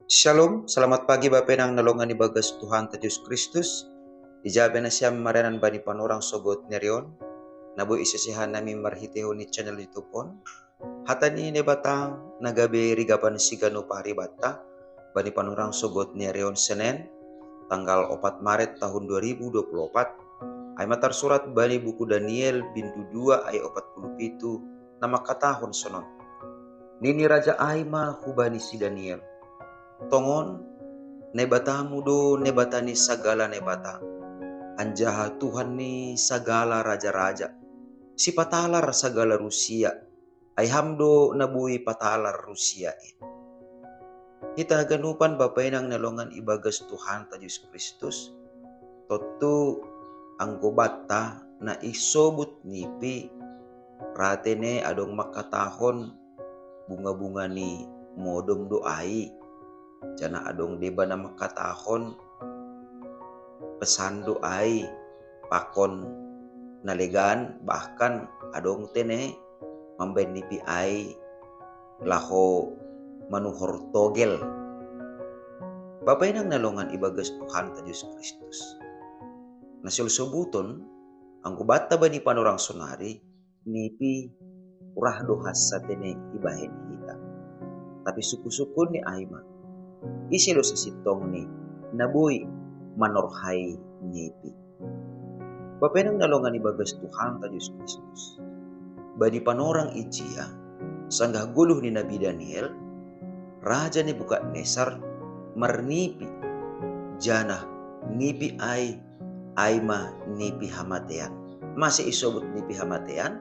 Shalom, selamat pagi Bapak nang nalongan ni bagas Tuhan Yesus Kristus. Ijabe na siya marianan ba ni panorang sogot nerion. Nabu isasihan namin marhiteho ni channel YouTube pon. Hata ni nebatang nagabi rigapan sigano pari bata. Bani panorang sogot nerion Senen, tanggal 4 Maret tahun 2024. Ay matar surat bani buku Daniel bintu 2 ay 47 na makatahon sonon. Nini Raja Aima hubani si Daniel. Tongon nebatamu do nebatani sagala nebata. Anjaha Tuhan ni sagala raja-raja. Si patalar sagala Rusia. Ay hamdo nabui patalar Rusia in. Kita ganupan bapay ng nalongan ibagas Tuhan ta Diyos Kristus. Totu ang gubata na isobut nipi. Ratene adong makatahon bunga-bunga ni modom doai. Jana adong deba na makatahon pesan doai pakon nalegan bahkan adong tene mambenipi ai laho manuhor togel. Babay nang nalongan ibagas Tuhan ta Diyos Kristus. Nasulsubuton ang kubata ba ni panorang sonari nipi urah dohas sa tene ibahen hita. Tapi suku-suku ni Aima isilo sa sitong ni nabuy manorhay nipi. Babay nang nalongan ibagas Tuhan ta Diyos Kristus. Bani panorang Ijia, sanggah guluh ni Nabi Daniel, Raja Nebukadnesar marnipi, jana nipi ay Aima nipi hamatean. Masih isobut nipi hamatean,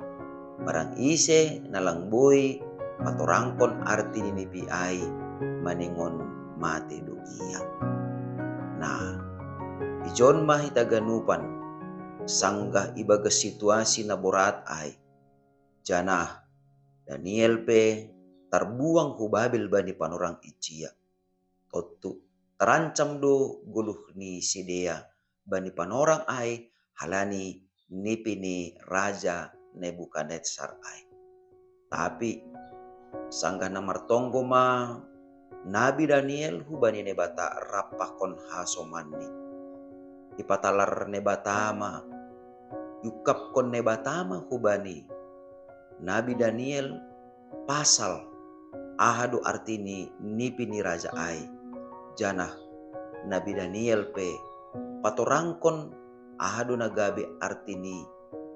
barang ise nalangboy, patorangkon arti ni nipi ay maningon mati do iya. Nah, ijon mahitaganupan, sanggah ibagas situasi na borat ay, jana Daniel pe terbuang hu Babel bani panorang Ijia. Totu terancam do guluh ni sidea bani panorang ay halani nipi ni Raja Nebukadnezar ay. Tapi sanggah namartonggo ma Nabi Daniel hu bani nebata rapakon hasomani. Ipatalar nebatama yukap kon nebatama hu bani Nabi Daniel pasal ahadu artini nipi ni raja ai. Janah Nabi Daniel pe patorangkon ahadu nagabe artini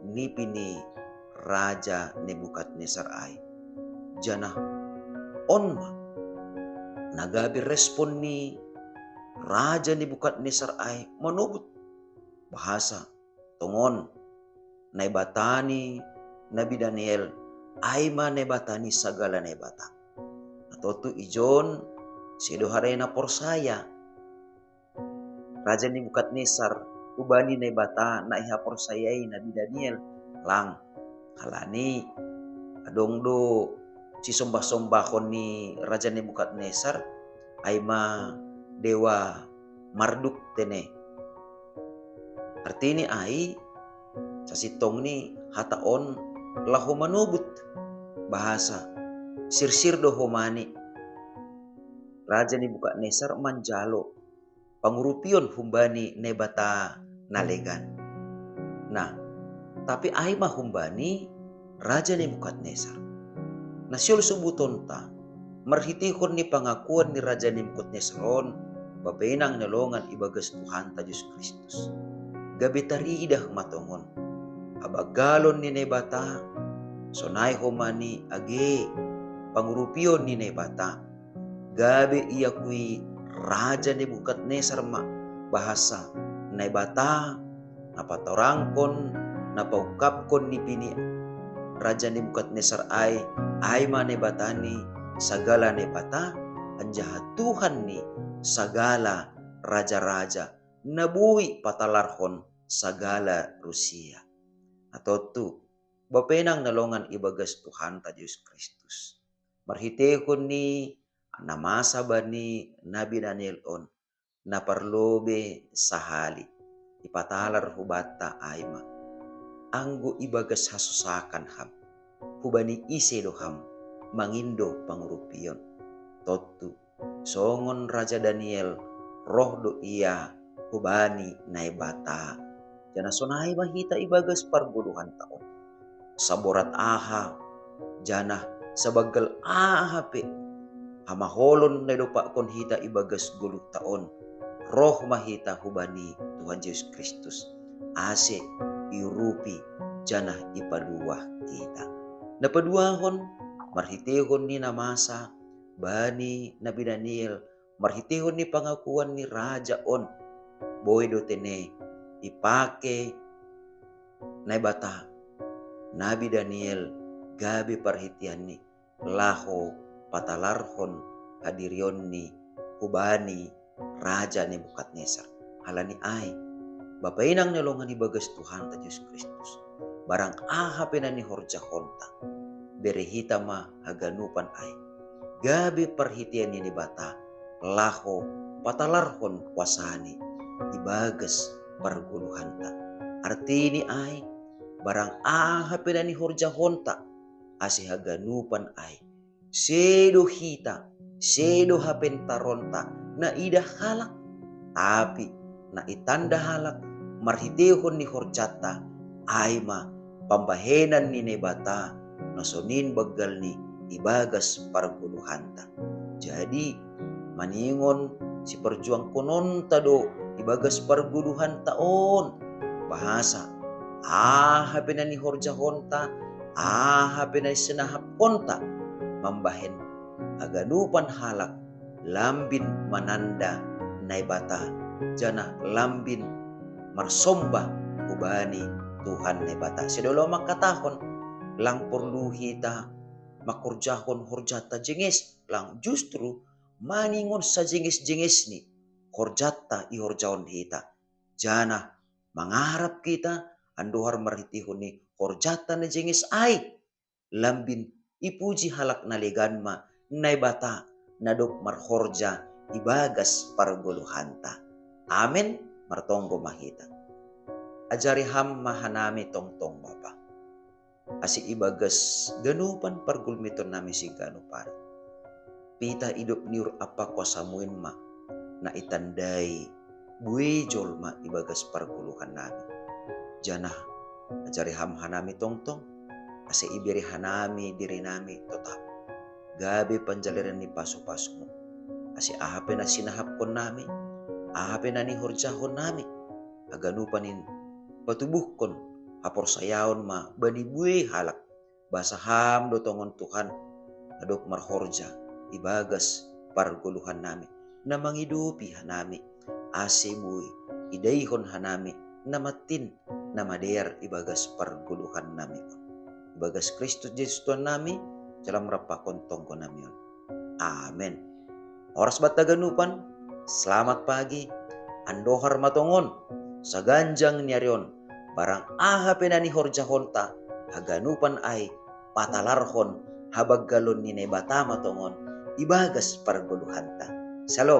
nipi ni Raja Nebukadnesar ai. Janah onma nagabe respon ni Raja Nebukadnesar ai manubut bahasa tongon naibatani Nabi Daniel Aima nebatani sagala nebata. Natotu ijon sido harena porsaya Raja Nebukadnesar ubani nebata na iha porsayai Nabi Daniel lang halani adong do si sombah-sombahon ni Raja Nebukadnesar Aima dewa Marduk tene. Artini ai sa sitong ni hataon lahu manubut bahasa sirsir do homani Raja Nebukadnesar manjalo pangurupion humbani nebata nalegan. Nah, tapi Aima humbani Raja Nebukadnesar. Nasyol subuton ta marhitihon ni pangakuan ni Raja Nebukadnesar on babenang nalongan ibagas Tuhan ta Diyos Kristus. Gabi taridah matongon abagalon ni nebata sonay homani age pangurupion ni nebata gabi iya kui Raja Nebukadnesar ma bahasa nebata napatorangkon napaukapkon ni pini Raja Nebukadnesar ay ma nebatani sagala nebata anjaha Tuhan ni sagala raja-raja nabui patalarhon sagala Rusia. Atau tu bapenang nalongan ibagas Tuhan ta Diyos Kristus. Marhitehon ni namasa bani Nabi Daniel on na parlobe sahali ipatalar hubata Aima. Anggo ibagas hasusakan ham hubani ise do ham mangindo pangurupion. Totu songon Raja Daniel roh do ia hubani nai bata. Jana sonai mahita ibagas parguluhan taon. Saborat aha jana sabagal aha pe hamaholon na lupa kon hita ibagas guluh taon. Roh mahita hubani Tuhan Yesus Kristus. Ase irupi jana ipaduah kita. Napaduahon marhitehon ni namasa bani Nabi Daniel, marhitehon ni pangakuan ni Raja on. Boy do tene ipake naibata Nabi Daniel gabi parhitian ni laho patalarhon hadirion ni hubani Raja Nebukadnezar. Halani ay bapainang nalongan ibagas Tuhan ta Yesus Kristus. Barang aha penani horja honta berehita ma haganupan ay gabi parhitian ni bata laho patalarhon wasani ibagas parguluhanta. Artini ay barang aha penani horja honta asi haganupan ay sedo hita sedo hapentaronta na ida halak tapi na itanda halak marhitehon ni horjata ay ma pambahenan ni nebata nasonin bagal ni ibagas parguluhanta. Jadi maningon si perjuang konon tado ibagas parguluhan taon bahasa aha penani horja honta aha penani senahap honta mambahen aganupan halak lambin mananda naibata jana lambin marsombah ubani Tuhan naibata. Sedolo makatahon lang perlu hita makurjahon horjata jengis lang justru maningon sa jengis-jengis ni horjata i horjahon hita. Jana mangharap kita andohar marhitihon ni horjata na jengis ay lambin ipuji halak naligan ma naibata nadok marhorja ibagas parguluhanta. Amen. Martonggo mahita. Ajari ham mahanami tongtong bapa. Asi ibagas ganupan pargulmiton nami si ganupari. Pita idup niur apa kuasamuin ma na itandai buejol ma ibagas parguluhan nami. Jana ajari ham hanami tongtong asi iberi hanami diri nami tetap gabe panjaliran ni pasu-pasu mo. Asi ahape na sinahap kon nami ahape na ni horjahon nami aganupanin patubuhkon hapor sayaon ma bani bue halak basaham dotongon Tuhan adok marhorja ibagas parguluhan nami na mangidupi hanami ase bue idaihon hanami namatin na mader ibagas parguluhan nami ibagas Kristus Yesus Tuhan nami dalam rapakon tongko nami. Amen. Oras bataganupan selamat pagi andohar matongon sa ganjang niarion barang aha penani horja honta haganupan ay patalarhon habag galon ni nebata matongon ibagas parguluhanta. Shalom.